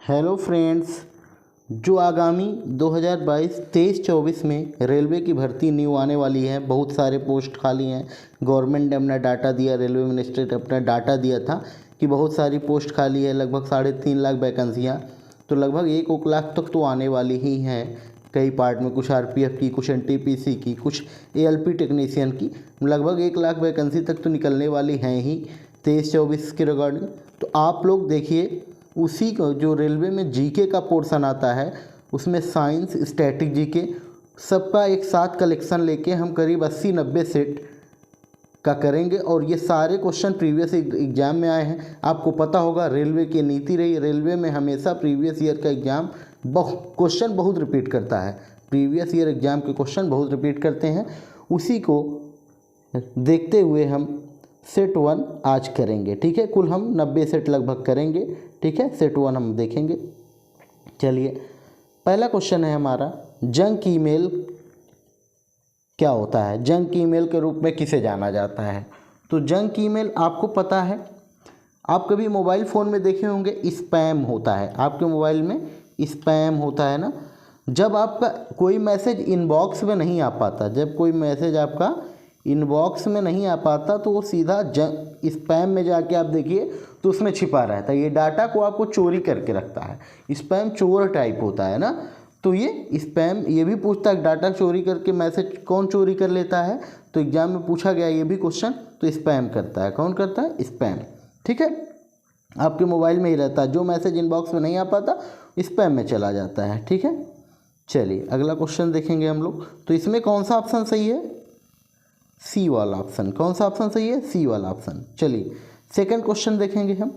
Hello friends. जो आगामी 2022-23-24 में रेलवे की भर्ती न्यू आने वाली है, बहुत सारे पोस्ट खाली हैं। गवर्नमेंट ने अपना डाटा दिया, रेलवे मिनिस्ट्री ने अपना डाटा दिया था कि बहुत सारी पोस्ट खाली है, लगभग 3.5 लाख वैकेंसियाँ। तो लगभग 1 लाख तक तो आने वाली ही हैं। कई पार्ट में कुछ आरपीएफ की, कुछ एनटीपीसी की, कुछ एएलपी टेक्नीशियन की, लगभग 1 लाख वैकेंसी तक तो निकलने वाली हैं ही 23-24 के रिगार्डिंग। तो आप लोग देखिए, उसी को जो रेलवे में जीके का पोर्शन आता है उसमें साइंस, स्टैटिक जीके सबका एक साथ कलेक्शन लेके हम करीब 80-90 सेट का करेंगे। और ये सारे क्वेश्चन प्रीवियस एग्ज़ाम में आए हैं। आपको पता होगा रेलवे की नीति रही, रेलवे में हमेशा प्रीवियस ईयर का एग्ज़ाम क्वेश्चन बहुत रिपीट करता है। प्रीवियस ईयर एग्ज़ाम के क्वेश्चन बहुत रिपीट करते हैं। उसी को देखते हुए हम सेट 1 आज करेंगे, ठीक है। कुल हम 90 सेट लगभग करेंगे, ठीक है। सेट 1 हम देखेंगे। चलिए, पहला क्वेश्चन है हमारा, जंक ईमेल क्या होता है? जंक ईमेल के रूप में किसे जाना जाता है? तो जंक ईमेल आपको पता है, आप कभी मोबाइल फ़ोन में देखे होंगे स्पैम होता है, आपके मोबाइल में स्पैम होता है ना। जब आपका कोई मैसेज इनबॉक्स में नहीं आ पाता, जब कोई मैसेज आपका इनबॉक्स में नहीं आ पाता तो वो सीधा स्पैम में जाके आप देखिए तो उसमें छिपा रहता है। ये डाटा को आपको चोरी करके रखता है। स्पैम चोर टाइप होता है ना। तो ये स्पैम ये भी पूछता है डाटा चोरी करके मैसेज कौन चोरी कर लेता है। तो एग्जाम में पूछा गया ये भी क्वेश्चन। तो स्पैम करता है, कौन करता है? स्पैम, ठीक है। आपके मोबाइल में ही रहता है, जो मैसेज इनबॉक्स में नहीं आ पाता स्पैम में चला जाता है, ठीक है। चलिए अगला क्वेश्चन देखेंगे हम लोग। तो इसमें कौन सा ऑप्शन सही है? सी वाला ऑप्शन। कौन सा ऑप्शन सही है? सी वाला ऑप्शन। चलिए सेकंड क्वेश्चन देखेंगे हम।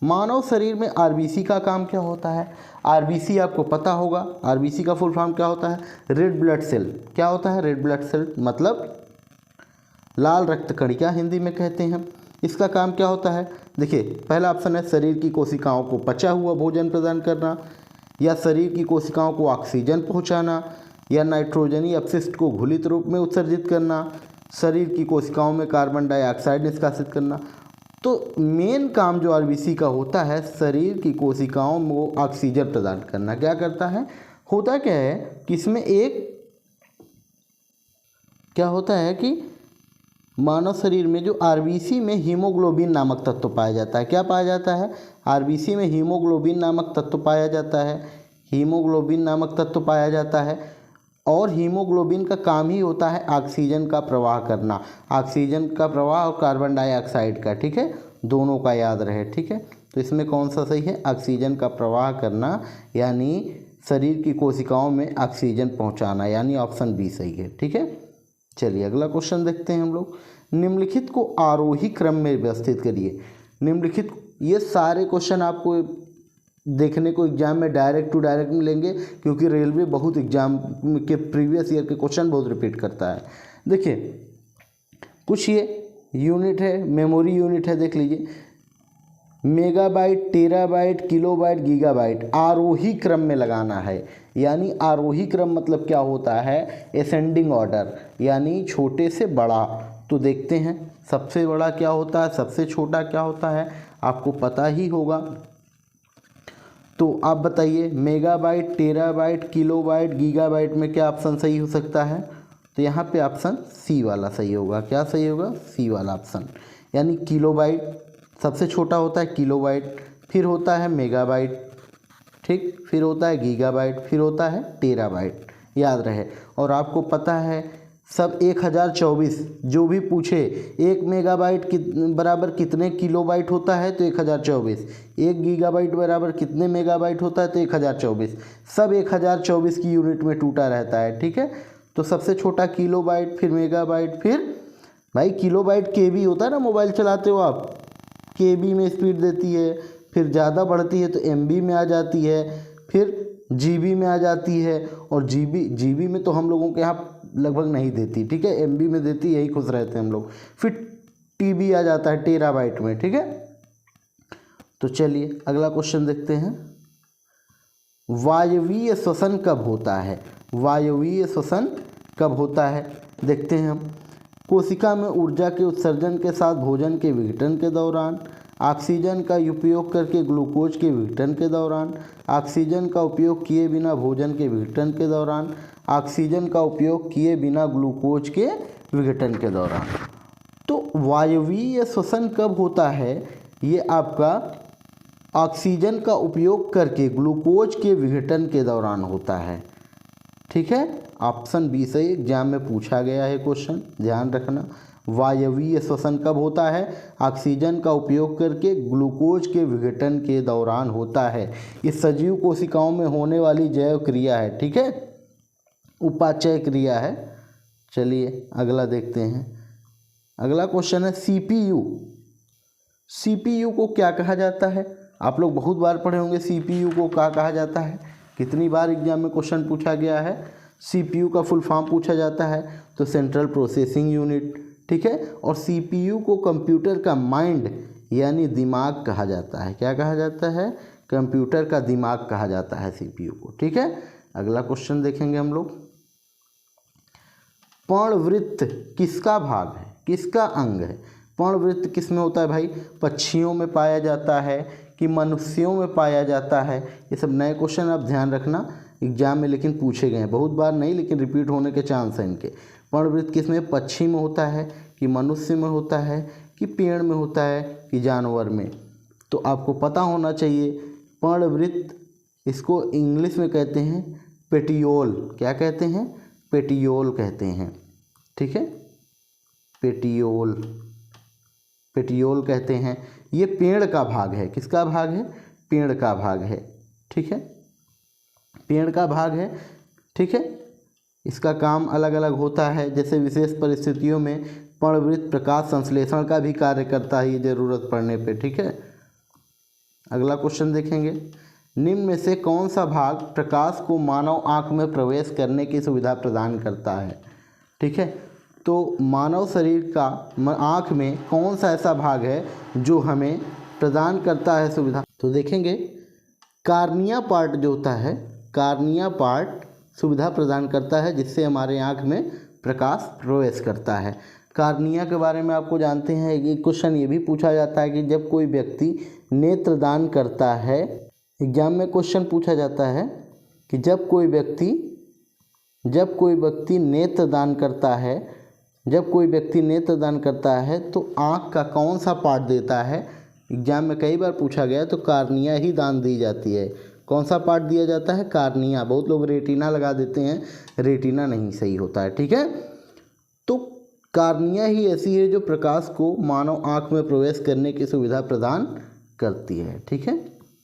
मानव शरीर में आरबीसी का काम क्या होता है? आरबीसी आपको पता होगा, आरबीसी का फुल फॉर्म क्या होता है? Red blood cell. क्या होता है? रेड ब्लड सेल मतलब लाल रक्त कणिका हिंदी में कहते हैं। इसका काम क्या होता है? देखिए पहला ऑप्शन है शरीर की कोशिकाओं को पचा हुआ भोजन प्रदान करना, या शरीर की कोशिकाओं को ऑक्सीजन पहुंचाना, या नाइट्रोजनी अपशिष्ट को घुलित रूप में उत्सर्जित करना, शरीर की कोशिकाओं में कार्बन डाइऑक्साइड निष्कासित करना। तो मेन काम जो आरबीसी का होता है, शरीर की कोशिकाओं में ऑक्सीजन प्रदान करना। क्या करता है? होता क्या है कि इसमें एक क्या होता है कि मानव शरीर में जो आरबीसी में हीमोग्लोबिन नामक तत्व पाया जाता है। क्या पाया जाता है? आरबीसी में हीमोग्लोबिन नामक तत्व पाया जाता है। हीमोग्लोबिन नामक तत्व पाया जाता है और हीमोग्लोबिन का काम ही होता है ऑक्सीजन का प्रवाह करना। ऑक्सीजन का प्रवाह और कार्बन डाइऑक्साइड का, ठीक है, दोनों का याद रहे, ठीक है। तो इसमें कौन सा सही है? ऑक्सीजन का प्रवाह करना, यानी शरीर की कोशिकाओं में ऑक्सीजन पहुंचाना, यानी ऑप्शन बी सही है, ठीक है। चलिए अगला क्वेश्चन देखते हैं हम लोग। निम्नलिखित को आरोही क्रम में व्यवस्थित करिए। निम्नलिखित, ये सारे क्वेश्चन आपको देखने को एग्जाम में डायरेक्ट टू डायरेक्ट मिलेंगे, क्योंकि रेलवे बहुत एग्जाम के प्रीवियस ईयर के क्वेश्चन बहुत रिपीट करता है। देखिए कुछ ये यूनिट है, मेमोरी यूनिट है, देख लीजिए। मेगाबाइट, टेराबाइट, किलोबाइट, गीगाबाइट आरोही क्रम में लगाना है। यानी आरोही क्रम मतलब क्या होता है? असेंडिंग ऑर्डर, यानी छोटे से बड़ा। तो देखते हैं सबसे बड़ा क्या होता है, सबसे छोटा क्या होता है, आपको पता ही होगा। तो आप बताइए मेगाबाइट, टेराबाइट, किलोबाइट, गीगाबाइट में क्या ऑप्शन सही हो सकता है? तो यहाँ पे ऑप्शन सी वाला सही होगा। क्या सही होगा? सी वाला ऑप्शन। यानी किलोबाइट सबसे छोटा होता है, किलोबाइट, फिर होता है मेगाबाइट, ठीक, फिर होता है गीगाबाइट, फिर होता है टेराबाइट, याद रहे। और आपको पता है सब 1024 जो भी पूछे, 1 मेगाबाइट बराबर कितने किलोबाइट होता है? तो 1024। 1 गीगाबाइट बराबर कितने मेगाबाइट होता है? तो 1024। सब 1024 की यूनिट में टूटा रहता है, ठीक है। तो सबसे छोटा किलोबाइट, फिर मेगाबाइट, फिर भाई किलोबाइट केबी होता है ना, मोबाइल चलाते हो आप, केबी में स्पीड देती है, फिर ज़्यादा बढ़ती है तो एमबी में आ जाती है, फिर जीबी में आ जाती है। और जीबी में तो हम लोगों के यहाँ लगभग नहीं देती, ठीक है, एमबी में देती, यही खुश रहते हैं हम लोग। फिर टीबी आ जाता है टेराबाइट में, ठीक है। तो चलिए अगला क्वेश्चन देखते हैं। वायवीय श्वसन कब होता है? वायवीय श्वसन कब होता है देखते हैं हम। कोशिका में ऊर्जा के उत्सर्जन के साथ भोजन के विघटन के दौरान, ऑक्सीजन का उपयोग करके ग्लूकोज के विघटन के दौरान, ऑक्सीजन का उपयोग किए बिना भोजन के विघटन के दौरान, ऑक्सीजन का उपयोग किए बिना ग्लूकोज के विघटन के दौरान। तो वायवीय श्वसन कब होता है? ये आपका ऑक्सीजन का उपयोग करके ग्लूकोज के विघटन के दौरान होता है। ठीक है, ऑप्शन बी सही एग्जाम में पूछा गया है क्वेश्चन, ध्यान रखना। वायवीय श्वसन कब होता है? ऑक्सीजन का उपयोग करके ग्लूकोज के विघटन के दौरान होता है। ये सजीव कोशिकाओं में होने वाली जैव क्रिया है। ठीक है, उपाचय क्रिया है। चलिए अगला देखते हैं। अगला क्वेश्चन है सीपीयू। सीपीयू को क्या कहा जाता है? आप लोग बहुत बार पढ़े होंगे सीपीयू को क्या कहा जाता है, कितनी बार एग्जाम में क्वेश्चन पूछा गया है। सीपीयू का फुल फॉर्म पूछा जाता है तो सेंट्रल प्रोसेसिंग यूनिट। ठीक है, और सीपीयू को कंप्यूटर का माइंड यानी दिमाग कहा जाता है। क्या कहा जाता है? कंप्यूटर का दिमाग कहा जाता है सीपीयू को। ठीक है, अगला क्वेश्चन देखेंगे हम लोग। पर्णवृत्त किसका भाग है, किसका अंग है? पर्णवृत्त किस में होता है भाई? पक्षियों में पाया जाता है कि मनुष्यों में पाया जाता है? ये सब नए क्वेश्चन आप ध्यान रखना एग्जाम में, लेकिन पूछे गए हैं बहुत बार नहीं, लेकिन रिपीट होने के चांस हैं इनके। पर्णवृत्त किस में? पक्षी में होता है कि मनुष्य में होता है कि पेड़ में होता है कि जानवर में? तो आपको पता होना चाहिए। पर्णवृत्त इसको इंग्लिश में कहते हैं पेटियोल। क्या कहते हैं? पेटियोल कहते हैं। ठीक है, पेटियोल, पेटियोल कहते हैं। ये पेड़ का भाग है। किसका भाग है? पेड़ का भाग है। ठीक है, पेड़ का भाग है। ठीक है, इसका काम अलग अलग होता है, जैसे विशेष परिस्थितियों में पर्णवृत्त प्रकाश संश्लेषण का भी कार्य करता है ये ज़रूरत पड़ने पे। ठीक है, अगला क्वेश्चन देखेंगे। निम्न में से कौन सा भाग प्रकाश को मानव आँख में प्रवेश करने की सुविधा प्रदान करता है? ठीक है, तो मानव शरीर का आँख में कौन सा ऐसा भाग है जो हमें प्रदान करता है सुविधा? तो देखेंगे कार्निया पार्ट जो होता है, कार्निया पार्ट सुविधा प्रदान करता है जिससे हमारे आँख में प्रकाश प्रवेश करता है। कार्निया के बारे में आपको जानते हैं, एक क्वेश्चन ये भी पूछा जाता है कि जब कोई व्यक्ति नेत्रदान करता है, एग्जाम में क्वेश्चन पूछा जाता है कि जब कोई व्यक्ति नेत्रदान करता है, जब कोई व्यक्ति नेत्रदान करता है तो आँख का कौन सा पार्ट देता है? एग्जाम में कई बार पूछा गया, तो कार्निया ही दान दी जाती है। कौन सा पार्ट दिया जाता है? कार्निया। बहुत लोग रेटिना लगा देते हैं, रेटिना नहीं सही होता है। ठीक है, तो कार्निया ही ऐसी है जो प्रकाश को मानव आँख में प्रवेश करने की सुविधा प्रदान करती है। ठीक है,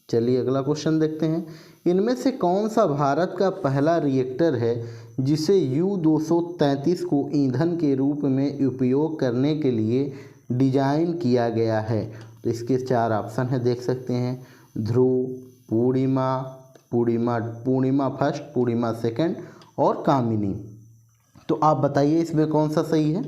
चलिए अगला क्वेश्चन देखते हैं। इनमें से कौन सा भारत का पहला रिएक्टर है जिसे U-233 को ईंधन के रूप में उपयोग करने के लिए डिजाइन किया गया है? तो इसके 4 ऑप्शन है, देख सकते हैं। ध्रुव, पूर्णिमा फर्स्ट, पूर्णिमा सेकंड और कामिनी। तो आप बताइए इसमें कौन सा सही है?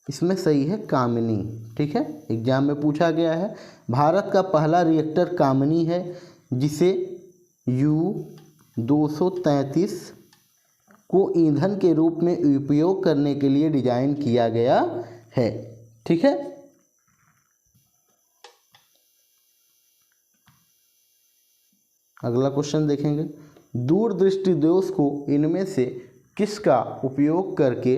इसमें सही है कामिनी। ठीक है, एग्जाम में पूछा गया है। भारत का पहला रिएक्टर कामिनी है जिसे U-233 को ईंधन के रूप में उपयोग करने के लिए डिजाइन किया गया है। ठीक है, अगला क्वेश्चन देखेंगे। दूरदृष्टि दोष को इनमें से किसका उपयोग करके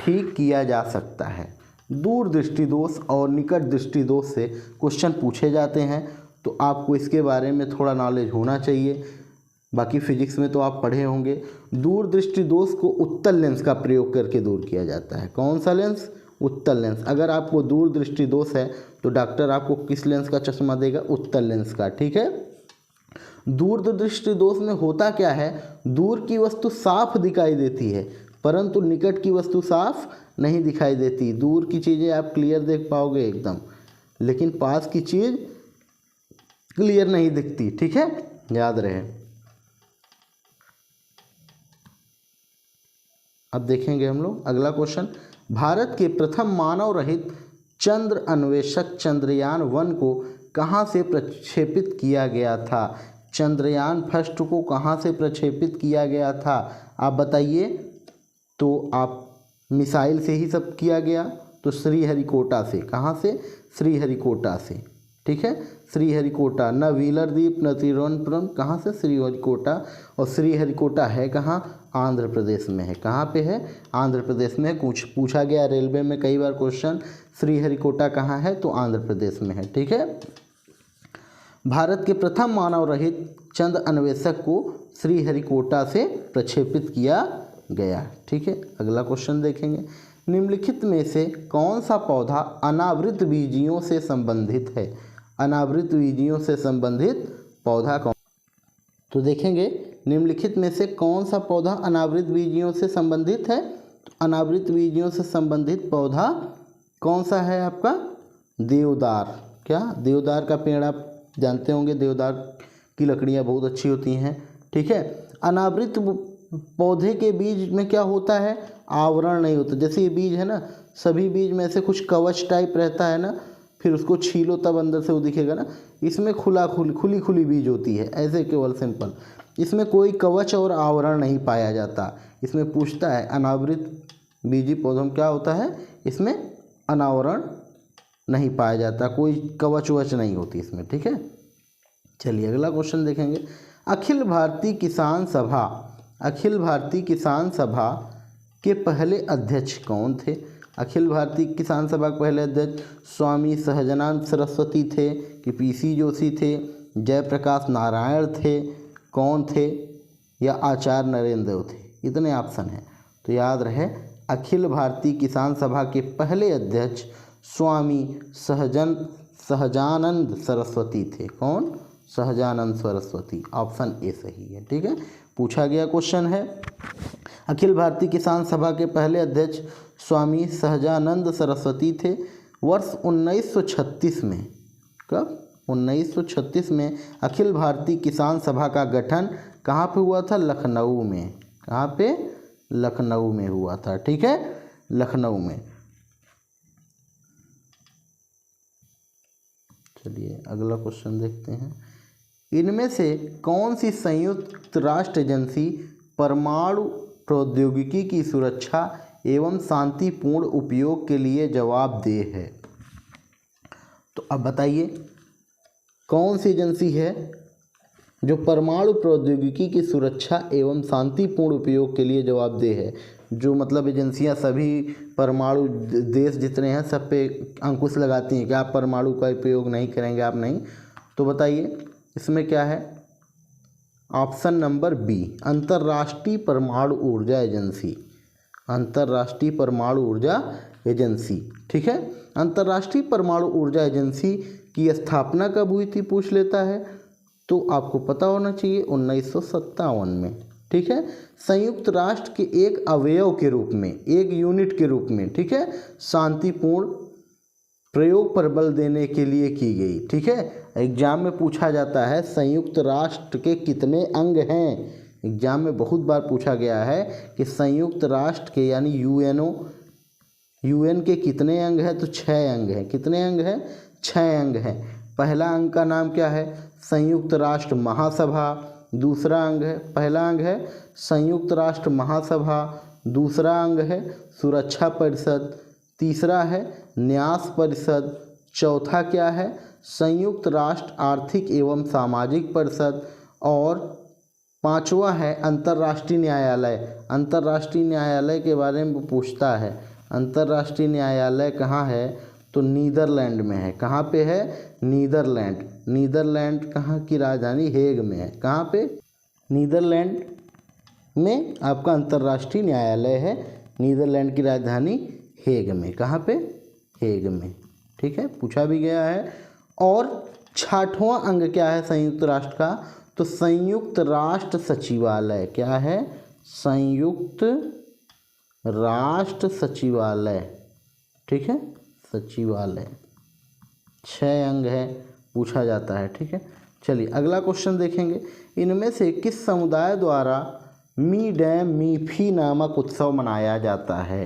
ठीक किया जा सकता है? दूरदृष्टि दोष और निकट दृष्टि दोष से क्वेश्चन पूछे जाते हैं, तो आपको इसके बारे में थोड़ा नॉलेज होना चाहिए। बाकी फिजिक्स में तो आप पढ़े होंगे। दूरदृष्टि दोष को उत्तल लेंस का प्रयोग करके दूर किया जाता है। कौन सा लेंस? उत्तल लेंस। अगर आपको दूरदृष्टि दोष है तो डॉक्टर आपको किस लेंस का चश्मा देगा? उत्तल लेंस का। ठीक है, दूरदृष्टि दोष में होता क्या है? दूर की वस्तु साफ दिखाई देती है परंतु निकट की वस्तु साफ नहीं दिखाई देती। दूर की चीज़ें आप क्लियर देख पाओगे एकदम, लेकिन पास की चीज़ क्लियर नहीं दिखती। ठीक है, याद रहे। अब देखेंगे हम लोग अगला क्वेश्चन। भारत के प्रथम मानव रहित चंद्र अन्वेषक चंद्रयान-1 को कहाँ से प्रक्षेपित किया गया था? चंद्रयान फर्स्ट को कहाँ से प्रक्षेपित किया गया था? आप बताइए। तो आप मिसाइल से ही सब किया गया, तो श्रीहरिकोटा से। कहाँ से? श्रीहरिकोटा से। ठीक है, श्रीहरिकोटा, न व्हीलर द्वीप न तिरुवनंतपुरम, कहाँ से? श्रीहरिकोटा। और श्रीहरिकोटा है कहाँ? आंध्र प्रदेश में है। कहाँ पे है? आंध्र प्रदेश में। पूछा गया रेलवे में कई बार क्वेश्चन, श्रीहरिकोटा कहाँ है? तो आंध्र प्रदेश में है। ठीक है, भारत के प्रथम मानव रहित चंद्र अन्वेषक को श्रीहरिकोटा से प्रक्षेपित किया गया। ठीक है, अगला क्वेश्चन देखेंगे, निम्नलिखित में से कौन सा पौधा अनावृत बीजियों से संबंधित है? अनावृत बीजियों से संबंधित पौधा कौन? तो देखेंगे निम्नलिखित में से कौन सा पौधा अनावृत बीजियों से संबंधित है? अनावृत बीजियों से संबंधित पौधा कौन सा है आपका? देवदार। क्या? देवदार का पेड़ आप जानते होंगे, देवदार की लकड़ियाँ बहुत अच्छी होती हैं। ठीक है, अनावृत पौधे के बीज में क्या होता है? आवरण नहीं होता। जैसे ये बीज है ना, सभी बीज में से कुछ कवच टाइप रहता है ना, फिर उसको छीलो तब अंदर से वो दिखेगा ना। इसमें खुली बीज होती है, ऐसे केवल सिंपल। इसमें कोई कवच और आवरण नहीं पाया जाता। इसमें पूछता है अनावृत बीजी पौधों में क्या होता है? इसमें अनावरण नहीं पाया जाता, कोई कवच वच नहीं होती इसमें। ठीक है, चलिए अगला क्वेश्चन देखेंगे, अखिल भारतीय किसान सभा, अखिल भारतीय किसान सभा के पहले अध्यक्ष कौन थे? अखिल भारतीय किसान सभा के पहले अध्यक्ष स्वामी सहजानंद सरस्वती थे कि पीसी जोशी थे, जयप्रकाश नारायण थे, कौन थे, या आचार्य नरेंद्र देव थे? इतने ऑप्शन हैं, तो याद रहे अखिल भारतीय किसान सभा के पहले अध्यक्ष स्वामी सहजानंद सरस्वती थे। कौन? सहजानंद सरस्वती। ऑप्शन ए सही है। ठीक है, पूछा गया क्वेश्चन है, अखिल भारतीय किसान सभा के पहले अध्यक्ष स्वामी सहजानंद सरस्वती थे। वर्ष 1936 में, कब? 1936 में अखिल भारतीय किसान सभा का गठन कहाँ पे हुआ था? लखनऊ में। कहाँ पे? लखनऊ में हुआ था। ठीक है, लखनऊ में। चलिए अगला क्वेश्चन देखते हैं, इनमें से कौन सी संयुक्त राष्ट्र एजेंसी परमाणु प्रौद्योगिकी की सुरक्षा एवं शांतिपूर्ण उपयोग के लिए जवाबदेह है? तो अब बताइए कौन सी एजेंसी है जो परमाणु प्रौद्योगिकी की सुरक्षा एवं शांतिपूर्ण उपयोग के लिए जवाबदेह है? जो मतलब एजेंसियां सभी परमाणु देश जितने हैं सब पे अंकुश लगाती हैं कि आप परमाणु का उपयोग नहीं करेंगे, आप नहीं। तो बताइए इसमें क्या है? ऑप्शन नंबर बी, अंतर्राष्ट्रीय परमाणु ऊर्जा एजेंसी। अंतर्राष्ट्रीय परमाणु ऊर्जा एजेंसी। ठीक है, अंतर्राष्ट्रीय परमाणु ऊर्जा एजेंसी की स्थापना कब हुई थी पूछ लेता है, तो आपको पता होना चाहिए 1957 में। ठीक है, संयुक्त राष्ट्र के एक अवयव के रूप में, एक यूनिट के रूप में, ठीक है, शांतिपूर्ण प्रयोग पर बल देने के लिए की गई। ठीक है, एग्जाम में पूछा जाता है संयुक्त राष्ट्र के कितने अंग हैं? एग्जाम में बहुत बार पूछा गया है कि संयुक्त राष्ट्र के यानी यूएन के कितने अंग हैं? तो 6 अंग हैं। कितने अंग हैं? 6 अंग हैं। पहला अंग का नाम क्या है? संयुक्त राष्ट्र महासभा। दूसरा अंग है, पहला अंग है संयुक्त राष्ट्र महासभा, दूसरा अंग है सुरक्षा परिषद, तीसरा है न्यास परिषद, चौथा क्या है? संयुक्त राष्ट्र आर्थिक एवं सामाजिक परिषद, और पांचवा है अंतर्राष्ट्रीय न्यायालय। अंतर्राष्ट्रीय न्यायालय के बारे में पूछता है। अंतर्राष्ट्रीय न्यायालय कहाँ है? तो नीदरलैंड में है। कहाँ पे है? नीदरलैंड। नीदरलैंड कहाँ की राजधानी? हेग में है। कहाँ पे? नीदरलैंड में आपका अंतर्राष्ट्रीय न्यायालय है। नीदरलैंड की राजधानी हेग में। कहाँ पे? हेग में। ठीक है, पूछा भी गया है। और 6वां अंग क्या है संयुक्त राष्ट्र का? तो संयुक्त राष्ट्र सचिवालय। क्या है? संयुक्त राष्ट्र सचिवालय। ठीक है, सचिवालय। 6 अंग है, पूछा जाता है। ठीक है, चलिए अगला क्वेश्चन देखेंगे, इनमें से किस समुदाय द्वारा मी डैम मी फी नामक उत्सव मनाया जाता है?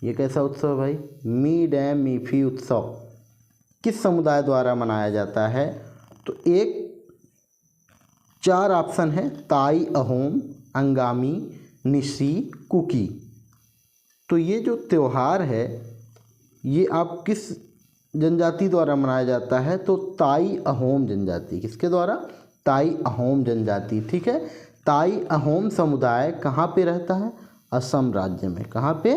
ये कैसा उत्सव है भाई? मी डैम मी फी उत्सव किस समुदाय द्वारा मनाया जाता है? तो 4 ऑप्शन है, ताई, अहोम, अंगामी, निसी, कुकी। तो ये जो त्यौहार है ये आप किस जनजाति द्वारा मनाया जाता है? तो ताई अहोम जनजाति। किसके द्वारा? ताई अहोम जनजाति। ठीक है, ताई अहोम समुदाय कहाँ पे रहता है? असम राज्य में। कहाँ पे?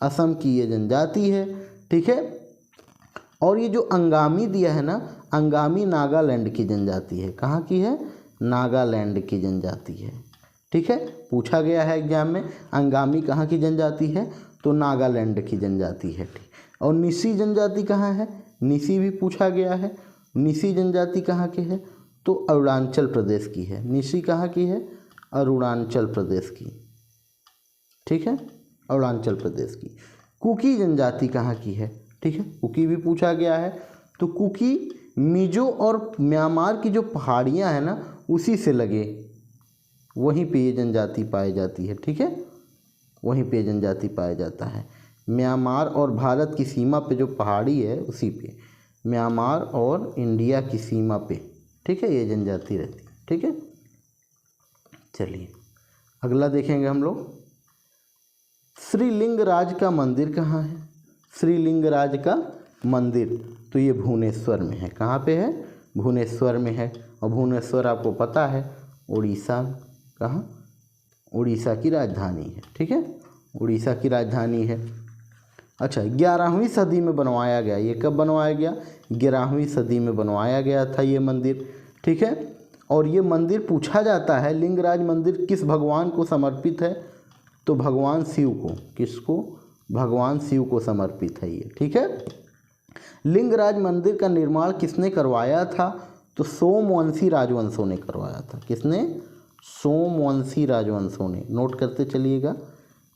असम की ये जनजाति है। ठीक है, और ये जो अंगामी दिया है ना, अंगामी नागालैंड की जनजाति है। कहाँ की है? नागालैंड की जनजाति है। ठीक है, पूछा गया है एग्जाम में, अंगामी कहाँ की जनजाति है? तो नागालैंड की जनजाति है। ठीक, और निसी जनजाति कहाँ है? निसी भी पूछा गया है। निसी जनजाति कहाँ की है? तो अरुणाचल प्रदेश की है। निसी कहाँ की है? अरुणाचल प्रदेश की। ठीक है, अरुणाचल प्रदेश की। कुकी जनजाति कहाँ की है? ठीक है, कुकी भी पूछा गया है। तो कुकी मिजो और म्यांमार की जो पहाड़ियाँ हैं ना, उसी से लगे, वहीं पे ये जनजाति पाई जाती है। ठीक है, वहीं पे जनजाति पाया जाता है। म्यांमार और भारत की सीमा पे जो पहाड़ी है, उसी पे, म्यांमार और इंडिया की सीमा पे, ठीक है, ये जनजाति रहती है। ठीक है, चलिए अगला देखेंगे हम लोग। श्रीलिंगराज का मंदिर कहाँ है? श्रीलिंगराज का मंदिर तो ये भुवनेश्वर में है। कहाँ पे है? भुवनेश्वर में है। और भुवनेश्वर आपको पता है उड़ीसा, कहाँ? उड़ीसा की राजधानी है। ठीक है, उड़ीसा की राजधानी है। अच्छा, 11वीं सदी में बनवाया गया। ये कब बनवाया गया? 11वीं सदी में बनवाया गया था ये मंदिर। ठीक है, और ये मंदिर पूछा जाता है, लिंगराज मंदिर किस भगवान को समर्पित है? तो भगवान शिव को। किसको? भगवान शिव को समर्पित है ये। ठीक है, लिंगराज मंदिर का निर्माण किसने करवाया था? तो सोमवंशी राजवंशों ने करवाया था। किसने? सोमवंशी राजवंशों ने। नोट करते चलिएगा,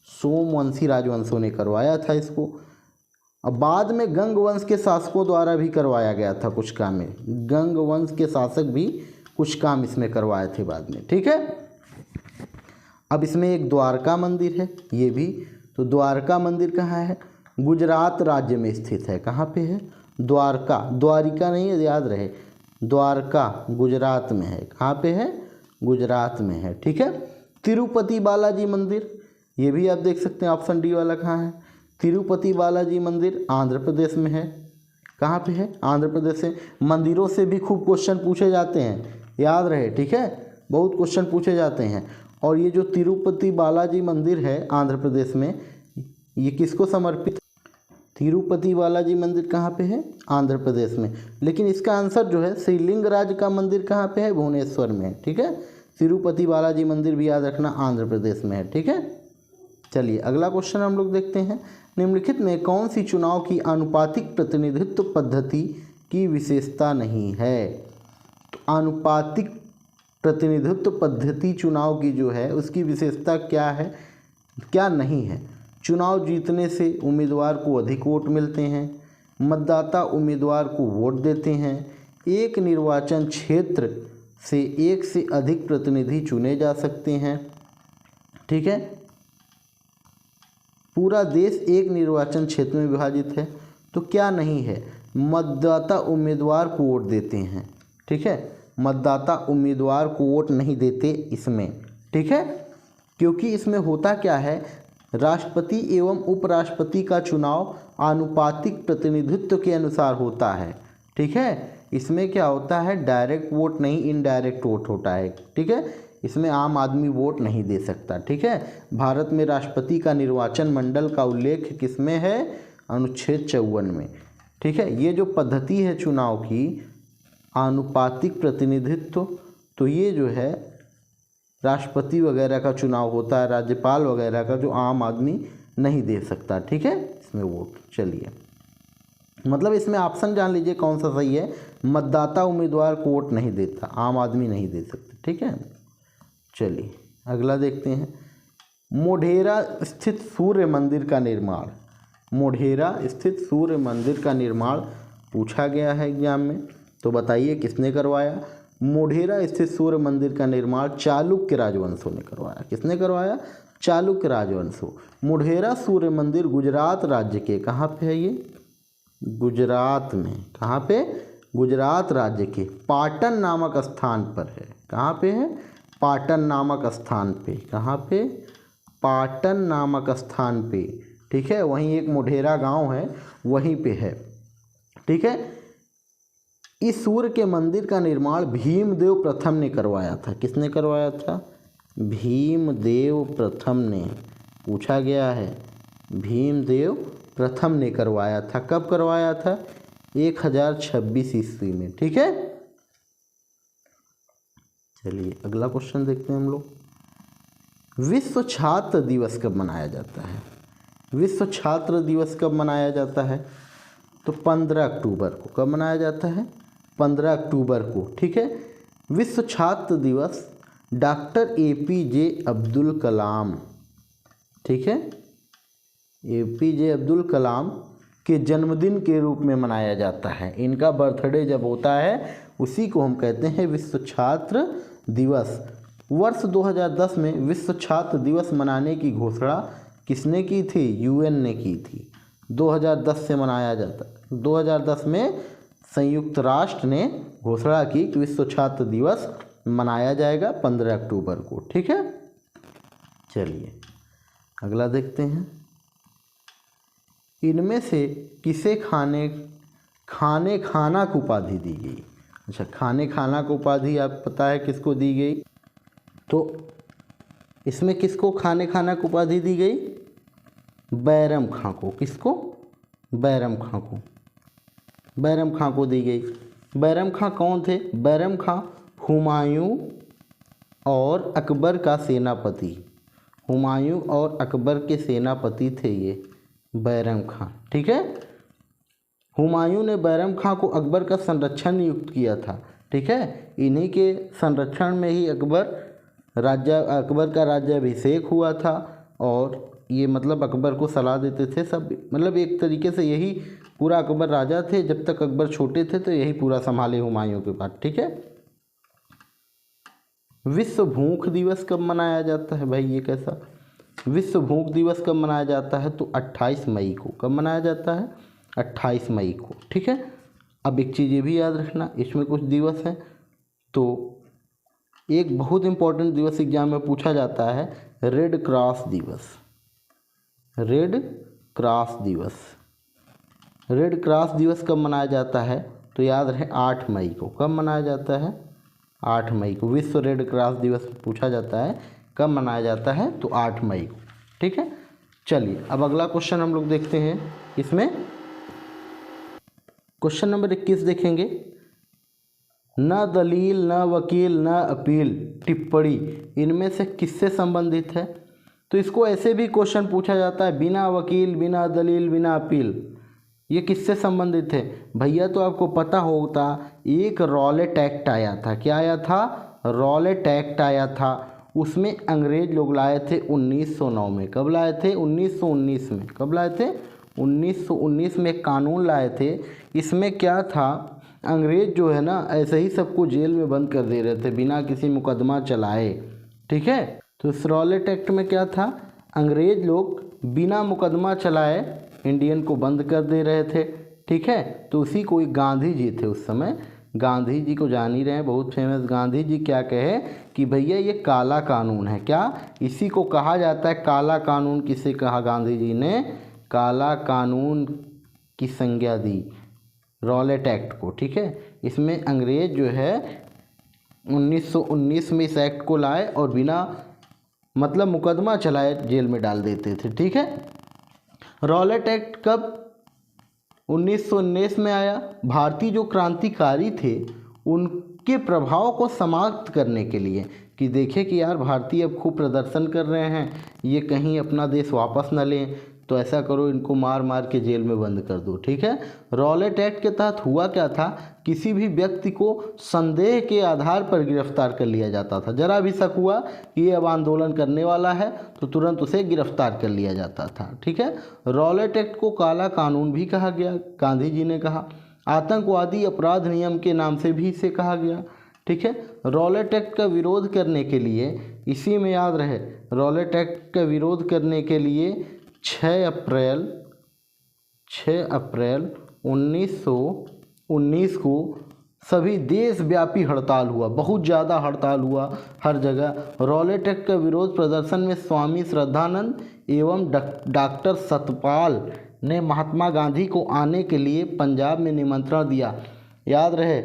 सोमवंशी राजवंशों ने करवाया था इसको। अब बाद में गंग वंश के शासकों द्वारा भी करवाया गया था कुछ काम में। गंग वंश के शासक भी कुछ काम इसमें करवाए थे बाद में। ठीक है, अब इसमें एक द्वारका मंदिर है, ये भी। तो द्वारका मंदिर कहाँ है? गुजरात राज्य में स्थित है। कहाँ पे है? द्वारका, द्वारिका नहीं है, याद रहे, द्वारका गुजरात में है। कहाँ पे है? गुजरात में है। ठीक है, तिरुपति बालाजी मंदिर, ये भी आप देख सकते हैं, ऑप्शन डी वाला कहाँ है? तिरुपति बालाजी मंदिर आंध्र प्रदेश में है। कहाँ पे है? आंध्र प्रदेश से। मंदिरों से भी खूब क्वेश्चन पूछे जाते हैं, याद रहे। ठीक है, बहुत क्वेश्चन पूछे जाते हैं। और ये जो तिरुपति बालाजी मंदिर है आंध्र प्रदेश में, ये किसको समर्पित? तिरुपति बालाजी मंदिर कहाँ पे है? आंध्र प्रदेश में। लेकिन इसका आंसर जो है, श्रीलिंगराज का मंदिर कहाँ पे है? भुवनेश्वर में है। ठीक है, तिरुपति बालाजी मंदिर भी याद रखना आंध्र प्रदेश में है। ठीक है, चलिए अगला क्वेश्चन हम लोग देखते हैं। निम्नलिखित में कौन सी चुनाव की आनुपातिक प्रतिनिधित्व पद्धति की विशेषता नहीं है? तो आनुपातिक प्रतिनिधित्व पद्धति चुनाव की जो है, उसकी विशेषता क्या है, क्या नहीं है? चुनाव जीतने से उम्मीदवार को अधिक वोट मिलते हैं, मतदाता उम्मीदवार को वोट देते हैं, एक निर्वाचन क्षेत्र से एक से अधिक प्रतिनिधि चुने जा सकते हैं। ठीक है, पूरा देश एक निर्वाचन क्षेत्र में विभाजित है। तो क्या नहीं है? मतदाता उम्मीदवार को वोट देते हैं। ठीक है, मतदाता उम्मीदवार को वोट नहीं देते इसमें। ठीक है, क्योंकि इसमें होता क्या है, राष्ट्रपति एवं उपराष्ट्रपति का चुनाव आनुपातिक प्रतिनिधित्व के अनुसार होता है। ठीक है, इसमें क्या होता है, डायरेक्ट वोट नहीं, इनडायरेक्ट वोट होता है। ठीक है, इसमें आम आदमी वोट नहीं दे सकता। ठीक है, भारत में राष्ट्रपति का निर्वाचन मंडल का उल्लेख किसमें है? अनुच्छेद 54 में। ठीक है, ये जो पद्धति है चुनाव की, आनुपातिक प्रतिनिधित्व, तो ये जो है राष्ट्रपति वगैरह का चुनाव होता है, राज्यपाल वगैरह का, जो आम आदमी नहीं दे सकता। ठीक है, इसमें वोट। चलिए, मतलब इसमें ऑप्शन जान लीजिए कौन सा सही है। मतदाता उम्मीदवार को वोट नहीं देता, आम आदमी नहीं दे सकते। ठीक है, चलिए अगला देखते हैं। मोढेरा स्थित सूर्य मंदिर का निर्माण, मोढेरा स्थित सूर्य मंदिर का निर्माण पूछा गया है एग्जाम में। तो बताइए किसने करवाया? मोढेरा स्थित सूर्य मंदिर का निर्माण चालुक्य राजवंशों ने करवाया। किसने करवाया? चालुक्य राजवंशों। मोढेरा सूर्य मंदिर गुजरात राज्य के, कहाँ पे है ये? गुजरात में। कहाँ पे? गुजरात राज्य के पाटन नामक स्थान पर है। कहाँ पे है? पाटन नामक स्थान पे। कहाँ पे? पाटन नामक स्थान पे ठीक है, वहीं एक मोढेरा गांव है, वहीं पे है। ठीक है, इस सूर्य के मंदिर का निर्माण भीमदेव प्रथम ने करवाया था। किसने करवाया था? भीमदेव प्रथम ने। पूछा गया है, भीमदेव प्रथम ने करवाया था। कब करवाया था? 1026 ईस्वी में। ठीक है, चलिए अगला क्वेश्चन देखते हैं हम लोग। विश्व छात्र दिवस कब मनाया जाता है? विश्व छात्र दिवस कब मनाया जाता है? तो 15 अक्टूबर को। कब मनाया जाता है? 15 अक्टूबर को। ठीक है, विश्व छात्र दिवस डॉक्टर APJ अब्दुल कलाम, ठीक है, APJ अब्दुल कलाम के जन्मदिन के रूप में मनाया जाता है। इनका बर्थडे जब होता है उसी को हम कहते हैं विश्व छात्र दिवस। वर्ष 2010 में विश्व छात्र दिवस मनाने की घोषणा किसने की थी? UN ने की थी। 2010 से मनाया जाता है। 2010 में संयुक्त राष्ट्र ने घोषणा की कि विश्व छात्र दिवस मनाया जाएगा 15 अक्टूबर को। ठीक है, चलिए अगला देखते हैं। इनमें से किसे खाना की उपाधि दी गई? अच्छा, खाना को उपाधि आप पता है किसको दी गई? तो इसमें किसको खाना की उपाधि दी गई? बैरम खां को। किसको? बैरम खां को। बैरम खां को दी गई। बैरम खां कौन थे? बैरम खां हुमायूं और अकबर का सेनापति। हुमायूं और अकबर के सेनापति थे ये बैरम खां। ठीक है, हुमायूं ने बैरम खां को अकबर का संरक्षण नियुक्त किया था। ठीक है, इन्हीं के संरक्षण में ही अकबर का राज्याभिषेक हुआ था। और ये मतलब अकबर को सलाह देते थे सब, मतलब एक तरीके से यही पूरा अकबर राजा थे। जब तक अकबर छोटे थे तो यही पूरा संभाले हुमायूं के बाद। ठीक है, विश्व भूख दिवस कब मनाया जाता है? भाई ये कैसा? विश्व भूख दिवस कब मनाया जाता है? तो 28 मई को। कब मनाया जाता है? 28 मई को। ठीक है, अब एक चीज़ ये भी याद रखना, इसमें कुछ दिवस हैं तो एक बहुत इम्पोर्टेंट दिवस एग्जाम में पूछा जाता है, रेड क्रॉस दिवस। रेड क्रॉस दिवस। रेड क्रॉस दिवस कब मनाया जाता है? तो याद रहे 8 मई को। कब मनाया जाता है? 8 मई को। विश्व रेड क्रॉस दिवस पूछा जाता है, कब मनाया जाता है? तो 8 मई को। ठीक है, चलिए अब अगला क्वेश्चन हम लोग देखते हैं। इसमें क्वेश्चन नंबर 21 देखेंगे। न दलील, न वकील, न अपील, टिप्पणी इनमें से किससे संबंधित है? तो इसको ऐसे भी क्वेश्चन पूछा जाता है, बिना वकील, बिना दलील, बिना अपील, ये किससे संबंधित है? भैया तो आपको पता होता, एक रॉलेट एक्ट आया था। क्या आया था? रॉलेट एक्ट आया था। उसमें अंग्रेज लोग लाए थे 1909 में। कब लाए थे? 1919 में। कब लाए थे? 1919 में कानून लाए थे। इसमें क्या था, अंग्रेज जो है ना ऐसे ही सबको जेल में बंद कर दे रहे थे बिना किसी मुकदमा चलाए। ठीक है, तो इस रॉलेट एक्ट में क्या था, अंग्रेज लोग बिना मुकदमा चलाए इंडियन को बंद कर दे रहे थे। ठीक है, तो उसी को गांधी जी थे उस समय। गांधी जी को जान ही रहे हैं, बहुत फेमस। गांधी जी क्या कहे कि भैया ये काला कानून है। क्या? इसी को कहा जाता है काला कानून। किसे कहा? गांधी जी ने काला कानून की संज्ञा दी रॉलेट एक्ट को। ठीक है, इसमें अंग्रेज जो है 1919 में इस एक्ट को लाए और बिना मतलब मुकदमा चलाए जेल में डाल देते थे। ठीक है, रॉलेट एक्ट कब 1919 में आया? भारतीय जो क्रांतिकारी थे उनके प्रभाव को समाप्त करने के लिए, कि देखे कि यार भारतीय अब खूब प्रदर्शन कर रहे हैं, ये कहीं अपना देश वापस न लें, तो ऐसा करो इनको मार मार के जेल में बंद कर दो। ठीक है, रॉलेट एक्ट के तहत हुआ क्या था, किसी भी व्यक्ति को संदेह के आधार पर गिरफ्तार कर लिया जाता था। जरा भी शक हुआ कि ये अब आंदोलन करने वाला है तो तुरंत उसे गिरफ्तार कर लिया जाता था। ठीक है, रॉलेट एक्ट को काला कानून भी कहा गया। गांधी जी ने कहा आतंकवादी अपराध नियम के नाम से भी इसे कहा गया। ठीक है, रॉलेट एक्ट का विरोध करने के लिए, इसी में याद रहे, रॉलेट एक्ट का विरोध करने के लिए 6 अप्रैल 1919 को सभी देशव्यापी हड़ताल हुआ, बहुत ज़्यादा हड़ताल हुआ हर जगह। रॉलेट एक्ट का विरोध प्रदर्शन में स्वामी श्रद्धानंद एवं डॉक्टर सतपाल ने महात्मा गांधी को आने के लिए पंजाब में निमंत्रण दिया, याद रहे।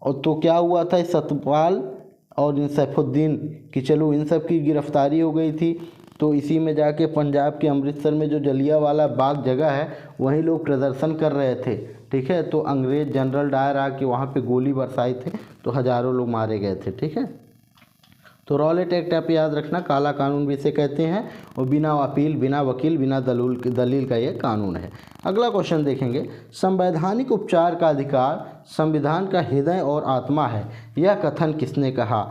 और तो क्या हुआ था, सतपाल और इन सैफुद्दीन कि चलो इन सब की गिरफ्तारी हो गई थी। तो इसी में जाके पंजाब के अमृतसर में जो जलियांवाला बाग जगह है वहीं लोग प्रदर्शन कर रहे थे, ठीक है। तो अंग्रेज जनरल डायर आके वहाँ पे गोली बरसाए थे, तो हज़ारों लोग मारे गए थे, ठीक है। तो रॉलेट एक्ट आप याद रखना, काला कानून भी इसे कहते हैं, और बिना अपील, बिना वकील, बिना दलील का ये कानून है। अगला क्वेश्चन देखेंगे, संवैधानिक उपचार का अधिकार संविधान का हृदय और आत्मा है, यह कथन किसने कहा?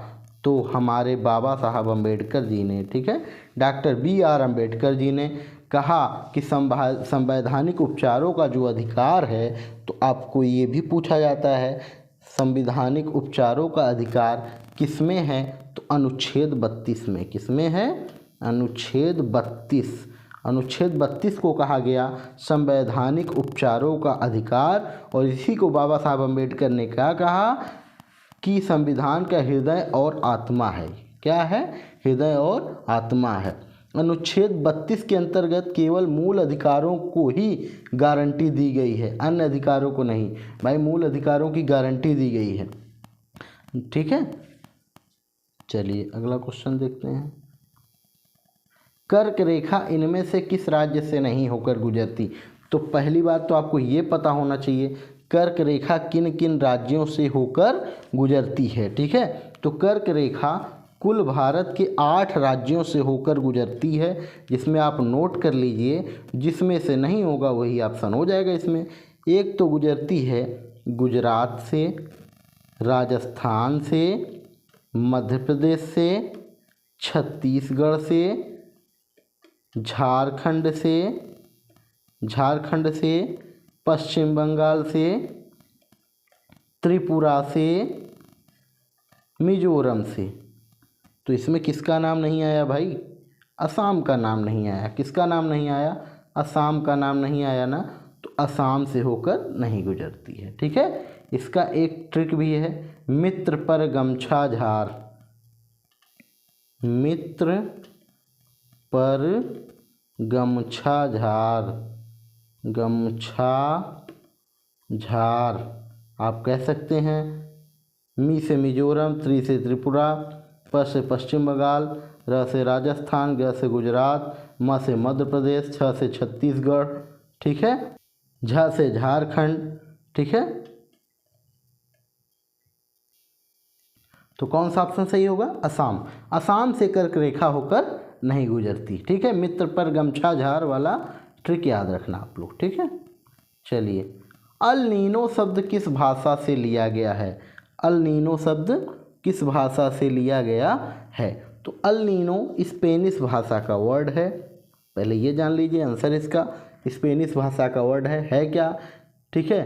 तो हमारे बाबा साहब अम्बेडकर जी ने, ठीक है। डॉक्टर BR अम्बेडकर जी ने कहा कि संवैधानिक उपचारों का जो अधिकार है, तो आपको ये भी पूछा जाता है संवैधानिक उपचारों का अधिकार किसमें है? तो अनुच्छेद 32 में। किसमें है? अनुच्छेद 32। अनुच्छेद 32 को कहा गया संवैधानिक उपचारों का अधिकार, और इसी को बाबा साहब अम्बेडकर ने क्या कहा कि संविधान का हृदय और आत्मा है। क्या है? हृदय और आत्मा है। अनुच्छेद 32 के अंतर्गत केवल मूल अधिकारों को ही गारंटी दी गई है, अन्य अधिकारों को नहीं। भाई मूल अधिकारों की गारंटी दी गई है, ठीक है। चलिए अगला क्वेश्चन देखते हैं। कर्क रेखा इनमें से किस राज्य से नहीं होकर गुजरती? तो पहली बात तो आपको ये पता होना चाहिए कर्क रेखा किन किन राज्यों से होकर गुजरती है, ठीक है। तो कर्क रेखा कुल भारत के 8 राज्यों से होकर गुजरती है, जिसमें आप नोट कर लीजिए, जिसमें से नहीं होगा वही ऑप्शन हो जाएगा इसमें। एक तो गुजरती है गुजरात से, राजस्थान से, मध्य प्रदेश से, छत्तीसगढ़ से, झारखंड से, पश्चिम बंगाल से, त्रिपुरा से, मिजोरम से। तो इसमें किसका नाम नहीं आया भाई? असम का नाम नहीं आया। किसका नाम नहीं आया? असम का नाम नहीं आया ना, तो असम से होकर नहीं गुजरती है, ठीक है। इसका एक ट्रिक भी है, मित्र पर गमछा झार। मित्र पर गमछा झार, गमछा झार आप कह सकते हैं। मी से मिजोरम, त्रि से त्रिपुरा, प से पश्चिम बंगाल, र से राजस्थान, ग से गुजरात, म से मध्य प्रदेश, छ से छत्तीसगढ़, ठीक है। झ से झारखंड, ठीक है। तो कौन सा ऑप्शन सही होगा? असम। असम से कर्क रेखा होकर नहीं गुजरती, ठीक है। मित्र पर गमछा झार वाला ट्रिक याद रखना आप लोग, ठीक है। चलिए, अल नीनो शब्द किस भाषा से लिया गया है? अल नीनो शब्द किस भाषा से लिया गया है? तो अल नीनो स्पेनिश भाषा का वर्ड है, पहले ये जान लीजिए आंसर इसका। स्पेनिश भाषा का वर्ड है क्या? ठीक है।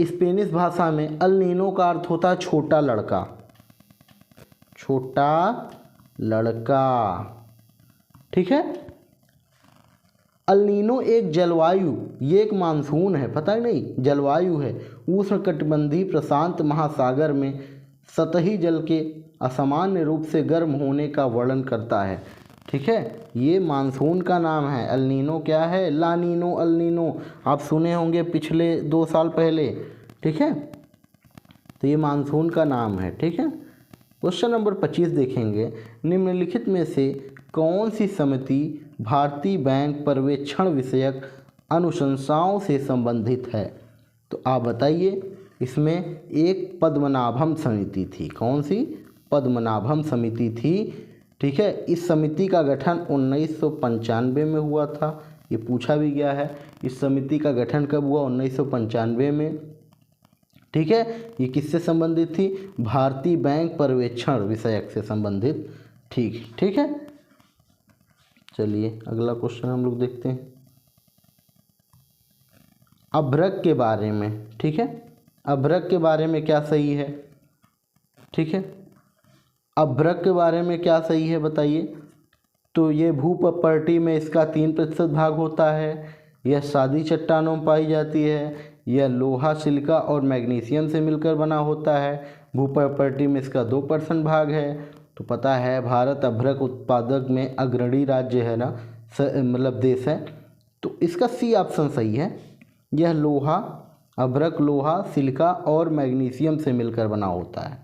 स्पेनिश भाषा में अल नीनो का अर्थ होता है छोटा लड़का, छोटा लड़का, ठीक है। अल नीनो एक जलवायु, ये एक मानसून है, पता है नहीं, जलवायु है। उष्णकटिबंधीय प्रशांत महासागर में सतही जल के असामान्य रूप से गर्म होने का वर्णन करता है, ठीक है। ये मानसून का नाम है। अल नीनो क्या है? ला नीनो, अल नीनो आप सुने होंगे पिछले 2 साल पहले, ठीक है। तो ये मानसून का नाम है, ठीक है। क्वेश्चन नंबर 25 देखेंगे, निम्नलिखित में से कौन सी समिति भारतीय बैंक पर्यवेक्षण विषयक अनुशंसाओं से संबंधित है? तो आप बताइए। इसमें एक पद्मनाभम समिति थी। कौन सी? पद्मनाभम समिति थी, ठीक है। इस समिति का गठन 1995 में हुआ था, ये पूछा भी गया है। इस समिति का गठन कब हुआ? 1995 में, ठीक है। ये किससे संबंधित थी? भारतीय बैंक पर्यवेक्षण विषयक से संबंधित, ठीक है। चलिए अगला क्वेश्चन हम लोग देखते हैं, अभ्रक के बारे में, ठीक है। अभ्रक के बारे में क्या सही है? ठीक है, अभ्रक के बारे में क्या सही है बताइए। तो ये भू प्रॉपर्टी में इसका 3% भाग होता है, यह सादी चट्टानों में पाई जाती है, यह लोहा, सिलिका और मैग्नीशियम से मिलकर बना होता है। भू प्रॉपर्टी में इसका 2% भाग है। तो पता है भारत अभ्रक उत्पादक में अग्रणी राज्य है ना, मतलब देश है। तो इसका सी ऑप्शन सही है। यह लोहा, अभ्रक लोहा, सिलिका और मैग्नीशियम से मिलकर बना होता है।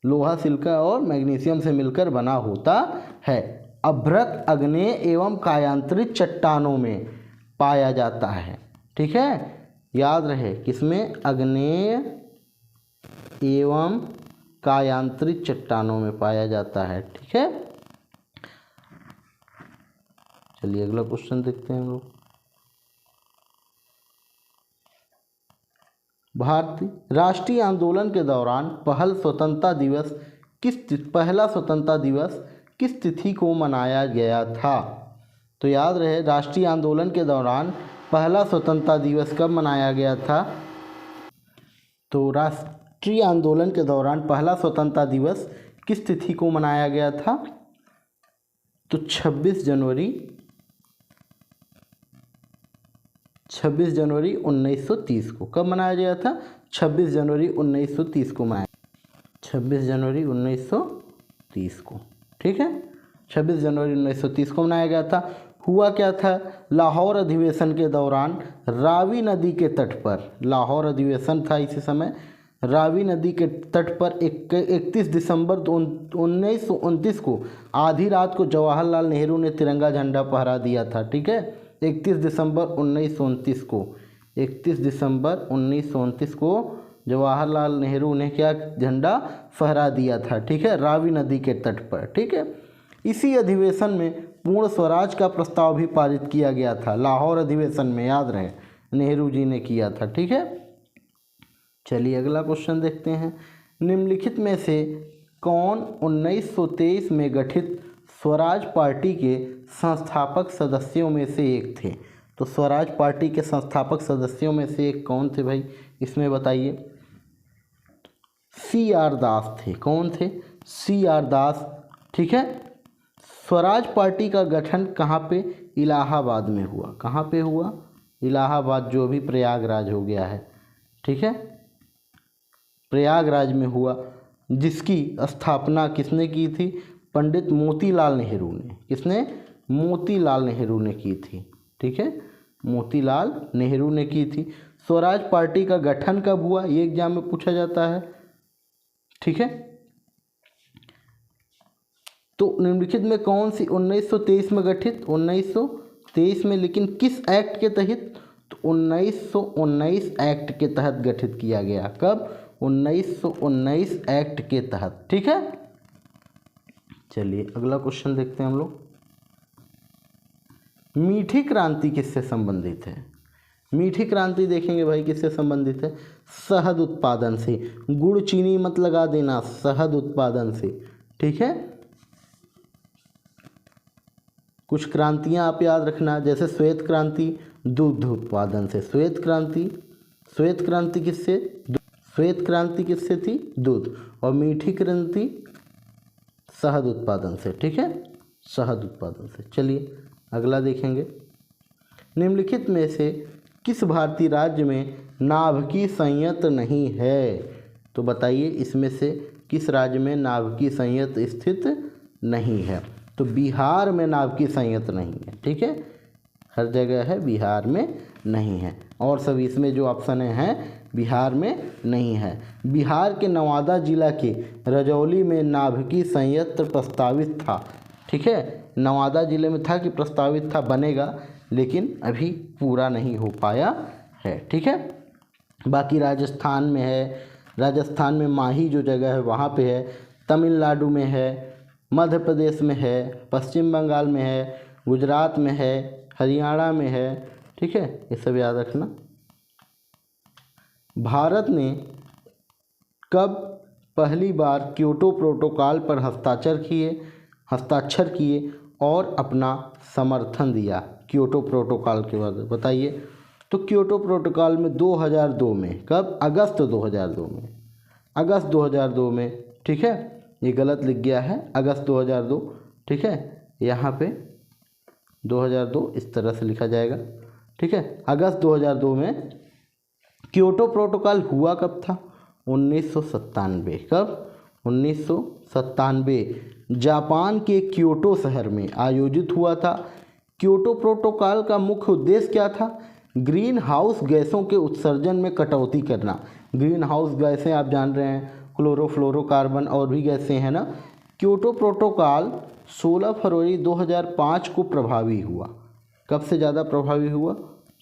लोहा, सिलिका और मैग्नीशियम से मिलकर बना होता है। अभ्रक आग्नेय एवं कायांतरित चट्टानों में पाया जाता है। ठीक है, याद रहे किसमें, आग्नेय एवं कायांतरित चट्टानों में पाया जाता है। ठीक है, चलिए अगला क्वेश्चन देखते हैं हम लोग। भारतीय राष्ट्रीय आंदोलन के दौरान पहला स्वतंत्रता दिवस किस तिथि को मनाया गया था? तो याद रहे राष्ट्रीय आंदोलन के दौरान पहला स्वतंत्रता दिवस कब मनाया गया था? तो राष्ट्रीय आंदोलन के दौरान पहला स्वतंत्रता दिवस किस तिथि को मनाया गया था? तो 26 जनवरी 1930 को। कब मनाया गया था? 26 जनवरी 1930 को मनाया, 26 जनवरी 1930 को। ठीक है, 26 जनवरी 1930 को मनाया गया था। हुआ क्या था? लाहौर अधिवेशन के दौरान रावी नदी के तट पर, लाहौर अधिवेशन था इसी समय, रावी नदी के तट पर 31 दिसंबर 1929 को आधी रात को जवाहरलाल नेहरू ने तिरंगा झंडा फहरा दिया था। ठीक है, 31 दिसंबर 1929 को, 31 दिसंबर 1929 को जवाहरलाल नेहरू ने क्या झंडा फहरा दिया था। ठीक है, रावी नदी के तट पर। ठीक है, इसी अधिवेशन में पूर्ण स्वराज का प्रस्ताव भी पारित किया गया था। लाहौर अधिवेशन में, याद रहे, नेहरू जी ने किया था। ठीक है, चलिए अगला क्वेश्चन देखते हैं। निम्नलिखित में से कौन 1923 में गठित स्वराज पार्टी के संस्थापक सदस्यों में से एक थे? तो स्वराज पार्टी के संस्थापक सदस्यों में से एक कौन थे भाई, इसमें बताइए। CR दास थे। कौन थे? CR दास। ठीक है, स्वराज पार्टी का गठन कहाँ पे? इलाहाबाद में हुआ। कहाँ पे हुआ? इलाहाबाद, जो अभी प्रयागराज हो गया है। ठीक है, प्रयागराज में हुआ, जिसकी स्थापना किसने की थी? पंडित मोतीलाल नेहरू ने। किसने? मोतीलाल नेहरू ने की थी। ठीक है, मोतीलाल नेहरू ने की थी। स्वराज पार्टी का गठन कब हुआ, ये एग्जाम में पूछा जाता है। ठीक है, तो निम्नलिखित में कौन सी 1923 में गठित? 1923 में, लेकिन किस एक्ट के तहत? तो 1919 एक्ट के तहत गठित किया गया। कब? 1919 एक्ट के तहत। ठीक है, चलिए अगला क्वेश्चन देखते हैं हम लोग। मीठी क्रांति किससे संबंधित है? मीठी क्रांति देखेंगे भाई किससे संबंधित है? शहद उत्पादन से। गुड़ चीनी मत लगा देना, शहद उत्पादन से। ठीक है, कुछ क्रांतियां आप याद रखना, जैसे श्वेत क्रांति दूध उत्पादन से। श्वेत क्रांति किससे? श्वेत क्रांति किससे थी? दूध। और मीठी क्रांति शहद उत्पादन से। ठीक है, शहद उत्पादन से। चलिए अगला देखेंगे। निम्नलिखित में से किस भारतीय राज्य में नाभिकीय संयंत्र नहीं है? तो बताइए इसमें से किस राज्य में नाभिकीय संयंत्र स्थित नहीं है? तो बिहार में नाभिकीय संयंत्र नहीं है। ठीक है, हर जगह है, बिहार में नहीं है। और सभी इसमें जो ऑप्शन हैं बिहार में नहीं है। बिहार के नवादा जिला के रजौली में नाभिकीय संयंत्र प्रस्तावित था। ठीक है, नवादा जिले में था कि प्रस्तावित था, बनेगा, लेकिन अभी पूरा नहीं हो पाया है। ठीक है, बाकी राजस्थान में है, राजस्थान में माही जो जगह है वहाँ पे है, तमिलनाडु में है, मध्य प्रदेश में है, पश्चिम बंगाल में है, गुजरात में है, हरियाणा में है। ठीक है, ये सब याद रखना। भारत ने कब पहली बार क्योटो प्रोटोकॉल पर हस्ताक्षर किए और अपना समर्थन दिया? क्योटो प्रोटोकॉल के बाद बताइए। तो क्योटो प्रोटोकॉल में 2002 में, कब? अगस्त 2002 में, अगस्त 2002 में। ठीक है, ये गलत लिख गया है, अगस्त 2002। ठीक है, यहाँ पे 2002 इस तरह से लिखा जाएगा। ठीक है, अगस्त 2002 में क्योटो प्रोटोकॉल हुआ कब था? 1997। कब? 1997 जापान के क्योटो शहर में आयोजित हुआ था। क्योटो प्रोटोकॉल का मुख्य उद्देश्य क्या था? ग्रीन हाउस गैसों के उत्सर्जन में कटौती करना। ग्रीन हाउस गैसें आप जान रहे हैं, क्लोरोफ्लोरोकार्बन और भी गैसें हैं ना। क्योटो प्रोटोकॉल 16 फरवरी 2005 को प्रभावी हुआ। कब से ज़्यादा प्रभावी हुआ?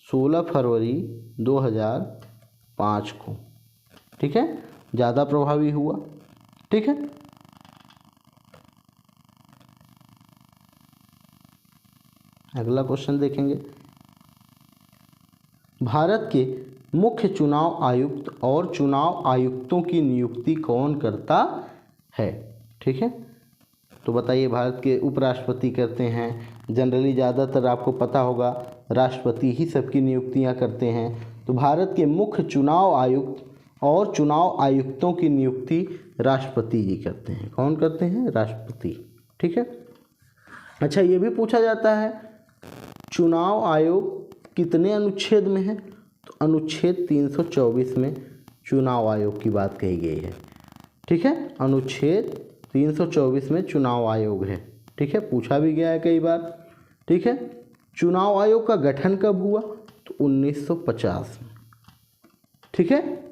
16 फरवरी 2005 को। ठीक है, ज़्यादा प्रभावी हुआ। ठीक है, अगला क्वेश्चन देखेंगे। भारत के मुख्य चुनाव आयुक्त और चुनाव आयुक्तों की नियुक्ति कौन करता है? ठीक है, तो बताइए। भारत के उपराष्ट्रपति करते हैं, जनरली ज़्यादातर आपको पता होगा राष्ट्रपति ही सबकी नियुक्तियां करते हैं। तो भारत के मुख्य चुनाव आयुक्त और चुनाव आयुक्तों की नियुक्ति राष्ट्रपति जी करते हैं। कौन करते हैं? राष्ट्रपति। ठीक है, अच्छा ये भी पूछा जाता है चुनाव आयोग कितने अनुच्छेद में है? तो अनुच्छेद 324 में चुनाव आयोग की बात कही गई है। ठीक है, अनुच्छेद 324 में चुनाव आयोग है। ठीक है, पूछा भी गया है कई बार। ठीक है, चुनाव आयोग का गठन कब हुआ? तो 1950 में। ठीक है।